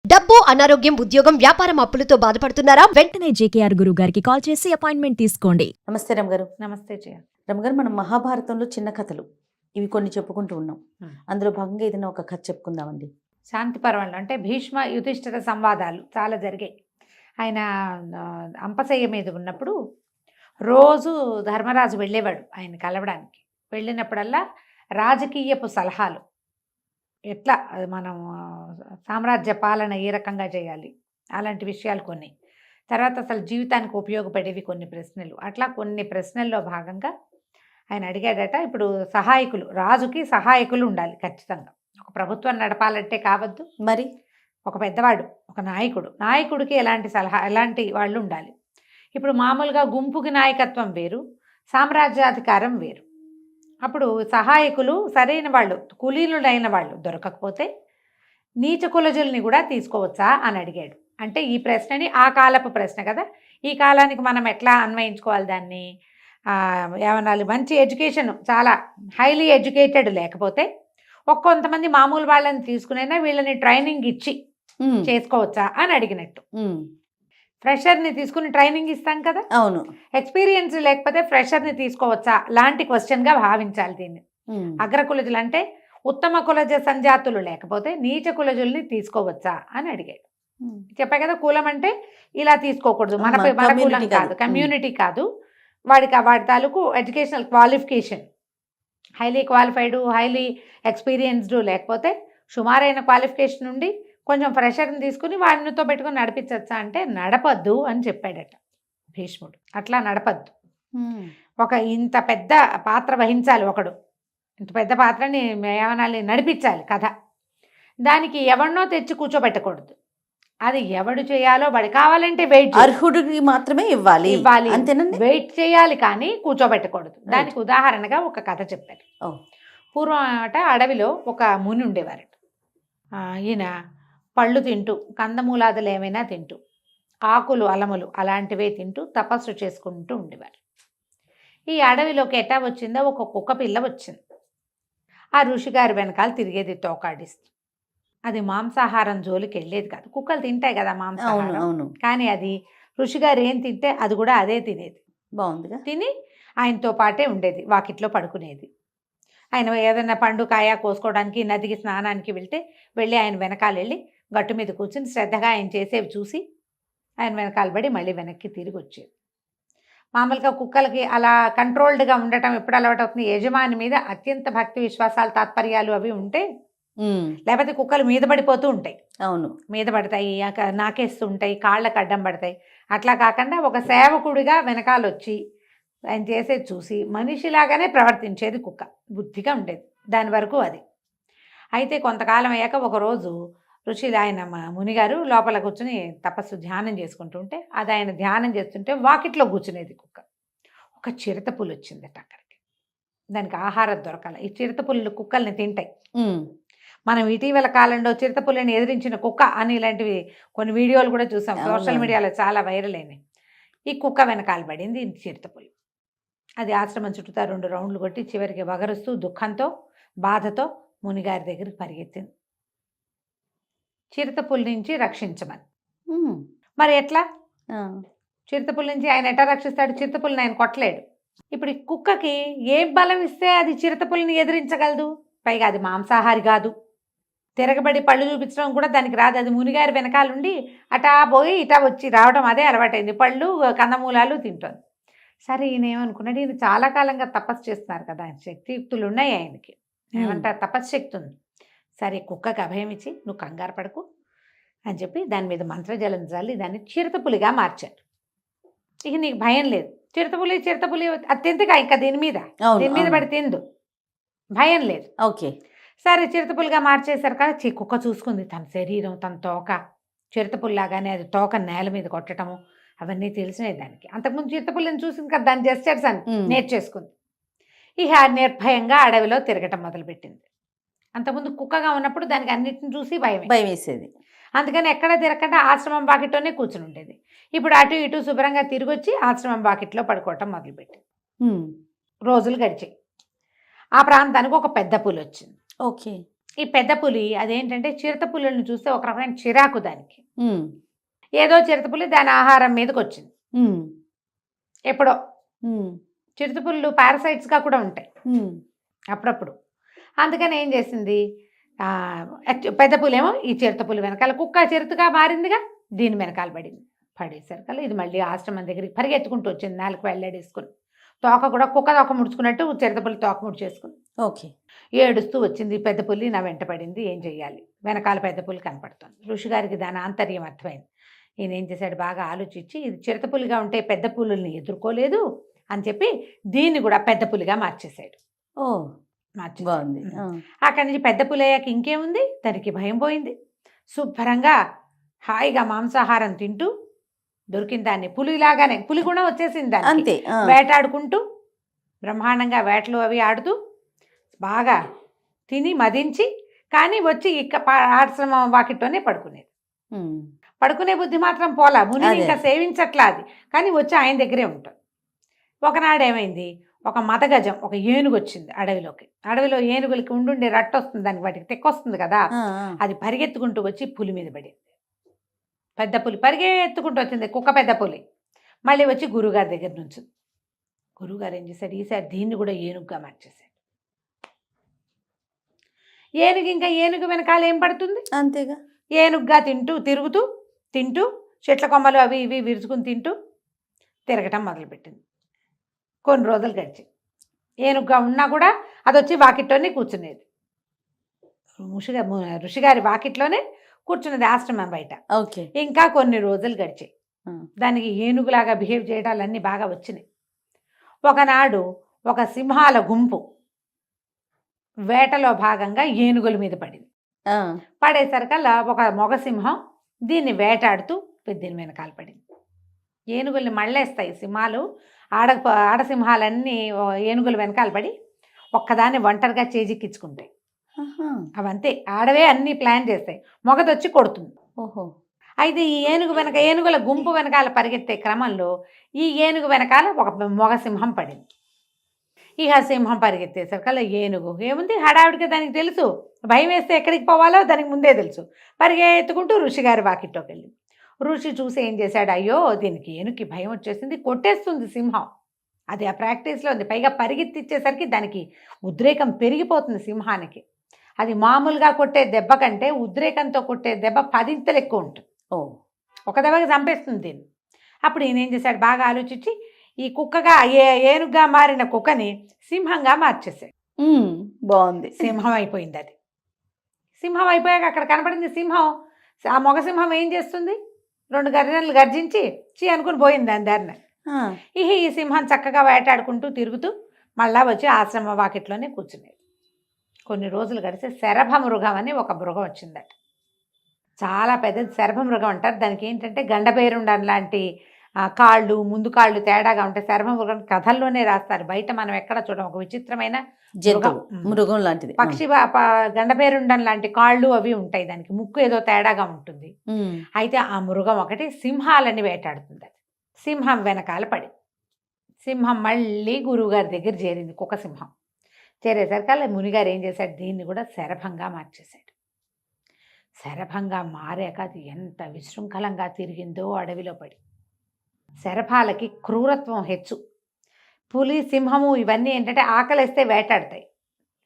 డబ్బు, అనారోగ్యం, ఉద్యోగం, వ్యాపారం అప్పులతో బాధపడుతున్నారా? వెంటనే జేకేఆర్ గురువు గారికి కాల్ చేసి అపాయింట్మెంట్ తీసుకోండి. నమస్తే రమగారు. నమస్తే జయ. రమగారు, మనం మహాభారతంలో చిన్న కథలు ఇవి కొన్ని చెప్పుకుంటూ ఉన్నాం. అందులో భాగంగా ఏదైనా ఒక కథ చెప్పుకుందామండి. శాంతి పర్వంలో అంటే భీష్మ యుధిష్ఠిర సంవాదాలు చాలా జరిగాయి. ఆయన అంపశయ్య మీద ఉన్నప్పుడు రోజు ధర్మరాజు వెళ్ళేవాడు ఆయన కలవడానికి. వెళ్ళినప్పుడల్లా రాజకీయపు సలహాలు, ఎట్లా మనం సామ్రాజ్య పాలన ఏ రకంగా చేయాలి అలాంటి విషయాలు కొన్ని, తర్వాత అసలు జీవితానికి ఉపయోగపడేవి కొన్ని ప్రశ్నలు, అట్లా కొన్ని ప్రశ్నల్లో భాగంగా ఆయన అడిగాడట. ఇప్పుడు సహాయకులు, రాజుకి సహాయకులు ఉండాలి ఖచ్చితంగా. ఒక ప్రభుత్వం నడపాలంటే కావద్దు, మరి ఒక పెద్దవాడు, ఒక నాయకుడికి ఎలాంటి వాళ్ళు ఉండాలి. ఇప్పుడు మామూలుగా గుంపుకి నాయకత్వం వేరు, సామ్రాజ్యాధికారం వేరు. అప్పుడు సహాయకులు సరైన వాళ్ళు, కులీనుడైన వాళ్ళు దొరకకపోతే నీచ కులజుల్ని కూడా తీసుకోవచ్చా అని అడిగాడు. అంటే ఈ ప్రశ్నని ఆ కాలపు ప్రశ్న కదా, ఈ కాలానికి మనం ఎట్లా అన్వయించుకోవాలి దాన్ని, ఏమనాలి, మంచి ఎడ్యుకేషన్, చాలా హైలీ ఎడ్యుకేటెడ్ లేకపోతే కొంతమంది మామూలు వాళ్ళని తీసుకునైనా వీళ్ళని ట్రైనింగ్ ఇచ్చి చేసుకోవచ్చా అని అడిగినట్టు. ఫ్రెషర్ని తీసుకుని ట్రైనింగ్ ఇస్తాం కదా, అవును, ఎక్స్పీరియన్స్ లేకపోతే ఫ్రెషర్ని తీసుకోవచ్చా లాంటి క్వశ్చన్గా భావించాలి దీన్ని. అగ్రకులజులు అంటే ఉత్తమ కులజ సంజాతులు లేకపోతే నీచ కులజుల్ని తీసుకోవచ్చా అని అడిగాడు. చెప్పా కదా, కులం అంటే ఇలా తీసుకోకూడదు, మన కులం కాదు, కమ్యూనిటీ కాదు, వాడి తాలూకు educational qualification, highly qualified, highly experienced లేకపోతే సుమారైన క్వాలిఫికేషన్ ఉండి కొంచెం ఫ్రెషర్ని తీసుకుని వాడినితో పెట్టుకుని నడిపించచ్చా అంటే నడపద్దు అని చెప్పాడట భీష్ముడు. అట్లా నడపద్దు. ఒక ఇంత పెద్ద పాత్ర వహించాలి ఒకడు, ఇంత పెద్ద పాత్రని ఏమనాలి, నడిపించాలి కథ. దానికి ఎవరినో తెచ్చి కూర్చోబెట్టకూడదు, అది ఎవడు చేయాలో వాడు కావాలంటే వెయిట్, అర్హుడికి మాత్రమే ఇవ్వాలి, అంతేనండి, వెయిట్ చేయాలి కానీ కూర్చోబెట్టకూడదు. దానికి ఉదాహరణగా ఒక కథ చెప్పారు. పూర్వం అట అడవిలో ఒక ముని ఉండేవారట. ఈయన పళ్ళు తింటూ, కందమూలాదులు ఏమైనా తింటూ, ఆకులు అలములు అలాంటివే తింటూ తపస్సు చేసుకుంటూ ఉండేవారు. ఈ అడవిలోకి ఎట్టా వచ్చిందో ఒక కుక్క పిల్ల వచ్చింది. ఆ ఋషిగారి వెనకాల తిరిగేది తోకాడిస్తూ. అది మాంసాహారం జోలికి వెళ్ళేది కాదు, కుక్కలు తింటాయి కదా మాంసాహారం, కానీ అది ఋషిగారు ఏం తింటే అది కూడా అదే తినేది. బాగుందిగా, తిని ఆయనతో పాటే ఉండేది, వాకిట్లో పడుకునేది. ఆయన ఏదైనా పండు కాయ కోసుకోవడానికి నదికి స్నానానికి వెళ్ళి ఆయన వెనకాల వెళ్ళి గట్టు మీద కూర్చుని శ్రద్ధగా ఆయన చేసేవి చూసి ఆయన వెనకాల పడి మళ్ళీ వెనక్కి తిరిగి వచ్చేది. మామూలుగా కుక్కలకి అలా కంట్రోల్డ్గా ఉండటం ఎప్పుడు అలవాటు అవుతుంది, యజమాని మీద అత్యంత భక్తి విశ్వాసాలు తాత్పర్యాలు అవి ఉంటే, లేకపోతే కుక్కలు మీద పడిపోతూ ఉంటాయి. అవును, మీద పడతాయి, నాకేస్తూ ఉంటాయి, కాళ్ళకు అడ్డం పడతాయి. అట్లా కాకుండా ఒక సేవకుడిగా వెనకాల వచ్చి ఆయన చేసేది చూసి మనిషిలాగానే ప్రవర్తించేది కుక్క, బుద్ధిగా ఉండేది దాని వరకు అది. అయితే కొంతకాలం అయ్యాక ఒకరోజు ఆయన మునిగారు లోపల కూర్చుని తపస్సు ధ్యానం చేసుకుంటుంటే, అది ఆయన ధ్యానం చేస్తుంటే వాకిట్లో కూర్చునేది కుక్క. ఒక చిరుతపులి వచ్చిందట అక్కడికి. దానికి ఆహారం దొరకాలి, ఈ చిరుతపుల్లు కుక్కల్ని తింటాయి. మనం ఇటీవల కాలంలో చిరుతపుల్లిని ఎదిరించిన కుక్క అని ఇలాంటివి కొన్ని వీడియోలు కూడా చూసాం, సోషల్ మీడియాలో చాలా వైరల్ అయినాయి. ఈ కుక్క వెనకాల పడింది చిరుతపులి. అది ఆశ్రమం చుట్టూతా 2 రౌండ్లు కొట్టి చివరికి వగరుస్తూ దుఃఖంతో బాధతో మునిగారి దగ్గరికి పరిగెత్తింది, చిరుతపులి నుంచి రక్షించమని. మరి ఎట్లా, చిరుతపులి నుంచి ఆయన ఎట్లా రక్షిస్తాడు? చిరుతపులిని ఆయన కొట్టలేడు. ఇప్పుడు ఈ కుక్కకి ఏ బలం ఇస్తే అది చిరుతపులిని ఎదిరించగలదు? పైగా అది మాంసాహారి కాదు, తిరగబడి పళ్ళు చూపించడం కూడా దానికి రాదు. అది మునిగారి వెనకాలండి అటా పోయి ఇటా వచ్చి రావడం అదే అలవాటైంది, పళ్ళు కందమూలాలు తింటుంది. సరే ఈయన ఏమనుకున్నాడు, ఈయన చాలా కాలంగా తపస్సు చేస్తున్నారు కదా, ఆయన శక్తియుక్తులు ఉన్నాయి ఆయనకి, ఏమంటారు తపశ్శక్తి ఉంది. సరే కుక్కకి అభయం ఇచ్చి నువ్వు కంగారు పడకు అని చెప్పి దాని మీద మంత్రజలం చల్లి దాన్ని చిరుతపులిగా మార్చాడు. ఇక నీకు భయం లేదు, చిరుతపులి అత్యంతగా ఇంకా దీని మీద పడి తిందు, భయం లేదు. ఓకే, సరే చిరుతపులిగా మార్చేశారు కదా. కుక్క చూసుకుంది తన శరీరం, తన తోక చిరుతపుల్లాగానే, అది తోక నేల మీద కొట్టడము అవన్నీ తెలిసినాయి దానికి. అంతకుముందు చిరుతపుల్లిని చూసింది కదా, దాని జెస్చర్స్ అని నేర్చేసుకుంది. ఇక నిర్భయంగా అడవిలో తిరగటం మొదలుపెట్టింది. అంతకుముందు కుక్కగా ఉన్నప్పుడు దానికి అన్నిటిని చూసి భయం వేసేది, అందుకని ఎక్కడ తిరగకుండా ఆశ్రమం బాకిట్లోనే కూర్చుని ఉండేది. ఇప్పుడు అటు ఇటు శుభ్రంగా తిరిగి వచ్చి ఆశ్రమం బాకిట్లో పడుకోవటం మొదలుపెట్టింది. రోజులు గడిచాయి. ఆ ప్రాంతానికి ఒక పెద్ద పులి వచ్చింది. ఓకే, ఈ పెద్ద పులి అదేంటంటే చిరుత పులులను చూస్తే ఒక రకమైన చిరాకు దానికి. ఉమ్, ఏదో చిరుతపులి దాని ఆహారం మీదకి వచ్చింది ఉమ్, ఎప్పుడో. ఉమ్, చిరుతపులులు పారాసైట్స్గా కూడా ఉంటాయి ఉమ్, అప్పుడప్పుడు. అందుకని ఏం చేసింది, పెద్ద పులేమో ఈ చిరుతపులి వెనకాల, కుక్క చిరుతగా మారిందిగా, దీని వెనకాల పడేసరికల్లా ఇది మళ్ళీ ఆశ్రమం దగ్గరికి పరిగెత్తుకుంటూ వచ్చింది, నాలుగు వెళ్ళాడేసుకుని. తోక కూడా కుక్క తోక ముడుచుకున్నట్టు చిరుతపులి తోక ముడిచేసుకుని ఓకే. ఏడుస్తూ వచ్చింది. పెద్ద పులి నా వెంట పడింది, ఏం చెయ్యాలి, వెనకాల పెద్ద పులి కనపడుతుంది. ఋషిగారికి దాని ఆంతర్యం అర్థమైంది. ఈయన ఏం చేశాడు, బాగా ఆలోచించి ఇది చిరుతపులిగా ఉంటే పెద్ద పులుల్ని ఎదుర్కోలేదు అని చెప్పి దీన్ని కూడా పెద్ద పులిగా మార్చేశాడు. ఓ బాగుంది. అక్కడి నుంచి పెద్ద పులి అయ్యాక ఇంకేముంది, దానికి భయం పోయింది. శుభ్రంగా హాయిగా మాంసాహారం తింటూ దొరికిన దాన్ని పులిలాగానే, పులి కూడా వచ్చేసింది దానికి, అంతే. వేటాడుకుంటూ బ్రహ్మాండంగా వేటలు అవి ఆడుతూ బాగా తిని మదించి, కానీ వచ్చి ఆశ్రమం వాకిట్లోనే పడుకునేది. పడుకునే బుద్ధి మాత్రం పోలా, ముని ఇంకా సేవించట్లా అది, కానీ వచ్చి ఆయన దగ్గరే ఉంటాం. ఒకనాడు ఏమైంది, ఒక మదగజం, ఒక ఏనుగు వచ్చింది అడవిలోకి. అడవిలో ఏనుగులకి ఉండుండే రట్టు వస్తుంది, దానికి వాటికి తెక్కొస్తుంది కదా, అది పరిగెత్తుకుంటూ వచ్చి పులి మీద పడింది. పెద్ద పులి పరిగెత్తుకుంటూ వచ్చింది, కుక్క పెద్ద పులి. మళ్ళీ వచ్చి గురువుగారి దగ్గర నుంచి, గురువుగారు ఏం చేశాడు, ఈసారి దీన్ని కూడా ఏనుగుగా మార్చేశాడు. ఏనుగు ఇంకా ఏనుగు వెనకాల ఏం పడుతుంది, అంతేగా, ఏనుగుగా తింటూ చెట్ల కొమ్మలు అవి ఇవి విరుచుకుని తింటూ తిరగటం మొదలుపెట్టింది. కొన్ని రోజులు గడిచి ఏనుగుగా ఉన్నా కూడా అది వచ్చి వాకిట్లోనే కూర్చునేది. ఋషిగారి వాకిట్లోనే కూర్చున్నది ఆశ్రమం బయట. ఓకే. ఇంకా కొన్ని రోజులు గడిచాయి. దానికి ఏనుగులాగా బిహేవ్ చేయడాలన్నీ బాగా వచ్చినాయి. ఒకనాడు ఒక సింహాల గుంపు వేటలో భాగంగా ఏనుగుల మీద పడింది. పడేసరికల్లా ఒక మగ సింహం దీన్ని వేటాడుతూ దీని వెనకాల పడింది. ఏనుగుల్ని మళ్ళేస్తాయి సింహాలు, ఆడసింహాలన్నీ ఏనుగుల వెనకాల పడి ఒక్కదాన్ని ఒంటరిగా చేజిక్కించుకుంటాయి. అవంతే, ఆడవే అన్నీ ప్లాన్ చేస్తాయి, మొగదొచ్చి కొడుతుంది. ఓహో. అయితే ఈ ఏనుగుల గుంపు వెనకాల పరిగెత్తే క్రమంలో ఈ ఏనుగు వెనకాల ఒక మొగ సింహం పడింది. ఇక సింహం పరిగెత్తేసరికల్లా ఏనుగు ఏముంది, హడావిడిగా దానికి తెలుసు, భయం వేస్తే ఎక్కడికి పోవాలో దానికి ముందే తెలుసు. పరిగెత్తుకుంటూ ఋషిగారి వాకిట్లోకి వెళ్ళింది. ఋషి చూసి ఏం చేశాడు, అయ్యో దీనికి ఏనుగుకి భయం వచ్చేసింది, కొట్టేస్తుంది సింహం. అది ఆ ప్రాక్టీస్లో ఉంది. పైగా పరిగెత్తిచ్చేసరికి దానికి ఉద్రేకం పెరిగిపోతుంది సింహానికి. అది మామూలుగా కొట్టే దెబ్బ కంటే ఉద్రేకంతో కొట్టే దెబ్బ 10 ఇంతలు ఎక్కువ ఉంటుంది. ఒక దెబ్బకి చంపేస్తుంది దీన్ని. అప్పుడు ఈయన ఏం చేశాడు, బాగా ఆలోచించి ఈ కుక్కగా ఏనుగుగా మారిన కుక్కని సింహంగా మార్చేశాడు. బాగుంది. సింహం అయిపోయింది అది. సింహం అయిపోయాక అక్కడ కనపడింది సింహం. ఆ మగ సింహం ఏం చేస్తుంది, 2 గర్జనలు గర్జించి అనుకుని పోయింది దాని దారిన. ఈ సింహం చక్కగా వేటాడుకుంటూ తిరుగుతూ మళ్ళా వచ్చి ఆశ్రమ వాకిట్లోనే కూర్చునేది. కొన్ని రోజులు గడిస్తే శరభ మృగం అని ఒక మృగం వచ్చిందట. చాలా పెద్దది శరభ మృగం అంటారు. దానికి ఏంటంటే గండబేరుండం లాంటి కాళ్ళు, ముందు కాళ్ళు తేడాగా ఉంటాయి. శరభ మృగం కథల్లోనే రాస్తారు, బయట మనం ఎక్కడ చూడం. ఒక విచిత్రమైన మృగం లాంటిది, పక్షి గండబేరుండం లాంటి కాళ్ళు అవి ఉంటాయి, దానికి ముక్కు ఏదో తేడాగా ఉంటుంది. అయితే ఆ మృగం ఒకటి సింహాలని వేటాడుతుంది. అది సింహం వెనకాల పడి సింహం మళ్ళీ గురువుగారి దగ్గర చేరింది. కుక్క సింహం చేరేసరికల్లా మునిగారు ఏం చేశాడు, దీన్ని కూడా శరభంగా మార్చేశాడు. శరభంగా మారాక అది ఎంత విశృంఖలంగా తిరిగిందో అడవిలో పడి. శరభాలకి క్రూరత్వం హెచ్చు. పులి, సింహము ఇవన్నీ ఏంటంటే ఆకలిస్తే వేటాడతాయి,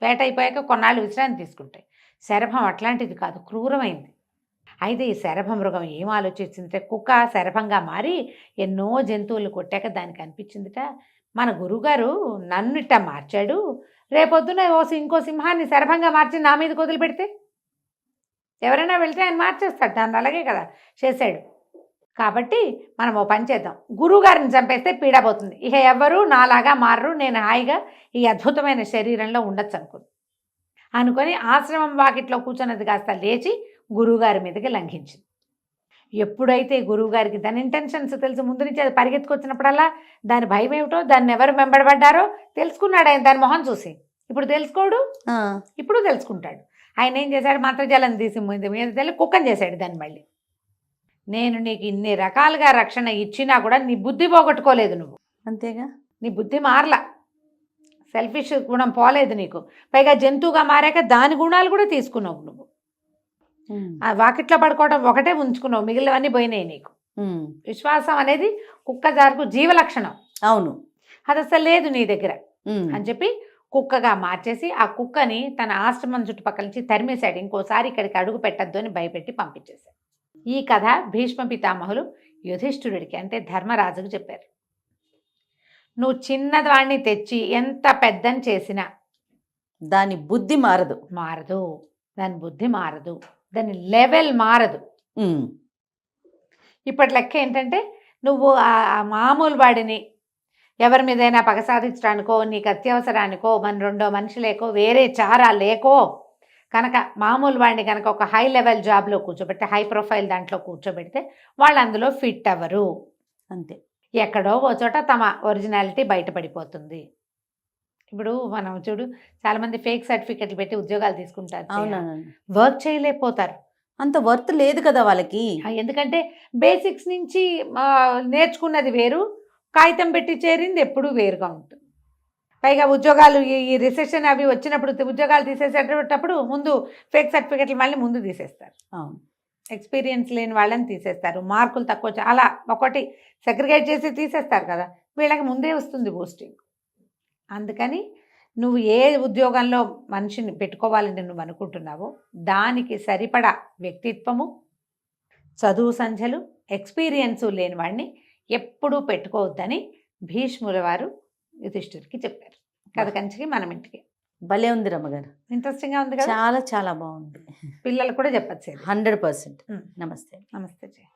వేట అయిపోయాక కొన్నాళ్ళు విశ్రాంతి తీసుకుంటాయి. శరభం అట్లాంటిది కాదు, క్రూరమైంది. అయితే ఈ శరభ మృగం ఏం ఆలోచించిందంటే, కుక్క శరభంగా మారి ఎన్నో జంతువులు కొట్టాక దానికి అనిపించిందిట, మన గురువుగారు నన్ను ఇట్టా మార్చాడు, రేపొద్దున ఇంకో సింహాన్ని శరభంగా మార్చి నా మీద వదిలి పెడితే ఎవరైనా వెళ్తే ఆయన మార్చేస్తాడు, దాన్ని అలాగే కదా చేశాడు. కాబట్టి మనం ఓ పని చేద్దాం, గురువుగారిని చంపేస్తే పీడపోతుంది, ఇక ఎవరు నాలాగా మారరు, నేను హాయిగా ఈ అద్భుతమైన శరీరంలో ఉండొచ్చు అనుకొని ఆశ్రమం వాకిట్లో కూర్చున్నది కాస్త లేచి గురువుగారి మీదకి లంఘించింది. ఎప్పుడైతే గురువుగారికి దాని ఇంటెన్షన్స్ తెలుసు, ముందు నుంచి అది పరిగెత్తుకొచ్చినప్పుడల్లా దాని భయం ఏమిటో, దాన్ని ఎవరు వెంబడబడ్డారో తెలుసుకున్నాడు ఆయన దాని మొహం చూసి. ఇప్పుడు తెలుసుకోడు, ఇప్పుడు తెలుసుకుంటాడు. ఆయన ఏం చేశాడు, మంత్రజలం తీసి మీద తెల్లి కుక్కని చేశాడు దాన్ని. మళ్ళీ నేను నీకు ఇన్ని రకాలుగా రక్షణ ఇచ్చినా కూడా నీ బుద్ధి పోగొట్టుకోలేదు నువ్వు, అంతేగా, నీ బుద్ధి మారలా, సెల్ఫిష్ గుణం పోలేదు నీకు. పైగా జంతువుగా మారాక దాని గుణాలు కూడా తీసుకున్నావు నువ్వు. ఆ వాకిట్లో పడుకోవడం ఒకటే ఉంచుకున్నావు, మిగిలినవన్నీ పోయినాయి నీకు. విశ్వాసం అనేది కుక్క జారుకు జీవలక్షణం. అవును, అది అసలు లేదు నీ దగ్గర అని చెప్పి కుక్కగా మార్చేసి ఆ కుక్కని తన ఆశ్రమం చుట్టుపక్కల నుంచి తరిమేశాడు. ఇంకోసారి ఇక్కడికి అడుగు పెట్టద్దు అని భయపెట్టి పంపించేశాడు. ఈ కథ భీష్మ పితామహులు యుధిష్ఠిరుడికి అంటే ధర్మరాజుకు చెప్పారు. నువ్వు చిన్నదాన్ని తెచ్చి ఎంత పెద్దని చేసినా దాని బుద్ధి మారదు. దాని బుద్ధి మారదు, దాని లెవెల్ మారదు. ఇప్పటి లెక్క ఏంటంటే నువ్వు ఆ మామూలు వాడిని ఎవరి మీదైనా పగ సాధించడానికో, నీకు అత్యవసరానికో, మన రెండో మనిషి లేకో, వేరే చారా లేకో కనుక మామూలు వాడిని కనుక ఒక హై లెవెల్ జాబ్లో కూర్చోబెడితే, హై ప్రొఫైల్ దాంట్లో కూర్చోబెడితే వాళ్ళు అందులో ఫిట్ అవ్వరు. అంతే, ఎక్కడో ఓ చోట తమ ఒరిజినాలిటీ బయటపడిపోతుంది. ఇప్పుడు మనం చూడు, చాలామంది ఫేక్ సర్టిఫికెట్లు పెట్టి ఉద్యోగాలు తీసుకుంటారు, వర్క్ చేయలేకపోతారు. అంత వర్త్ లేదు కదా వాళ్ళకి. ఎందుకంటే బేసిక్స్ నుంచి నేర్చుకున్నది వేరు, కాగితం పెట్టి చేరింది ఎప్పుడూ వేరుగా ఉంటుంది. పైగా ఉద్యోగాలు ఈ రిసెషన్ అవి వచ్చినప్పుడు ఉద్యోగాలు తీసేసేటప్పుడు ముందు ఫేక్ సర్టిఫికెట్లు మళ్ళీ ముందు తీసేస్తారు. ఎక్స్పీరియన్స్ లేని వాళ్ళని తీసేస్తారు, మార్కులు తక్కువ అలా ఒకటి సెగ్రిగేట్ చేసి తీసేస్తారు కదా, వీళ్ళకి ముందే వస్తుంది పోస్టింగ్. అందుకని నువ్వు ఏ ఉద్యోగంలో మనిషిని పెట్టుకోవాలని నువ్వు అనుకుంటున్నావో దానికి సరిపడా వ్యక్తిత్వము, చదువు సంధ్యలు, ఎక్స్పీరియన్సు లేని వాడిని ఎప్పుడూ పెట్టుకోవద్దని భీష్ముల వారు యుధిష్ఠిరుడికి చెప్పారు. కథ కంచికి మనం ఇంటికి. భలే ఉంది రమ్మగారు, ఇంట్రెస్టింగ్గా ఉంది కదా, చాలా చాలా బాగుంది. పిల్లలు కూడా చెప్పచ్చు. 100%. నమస్తే. నమస్తే జయ.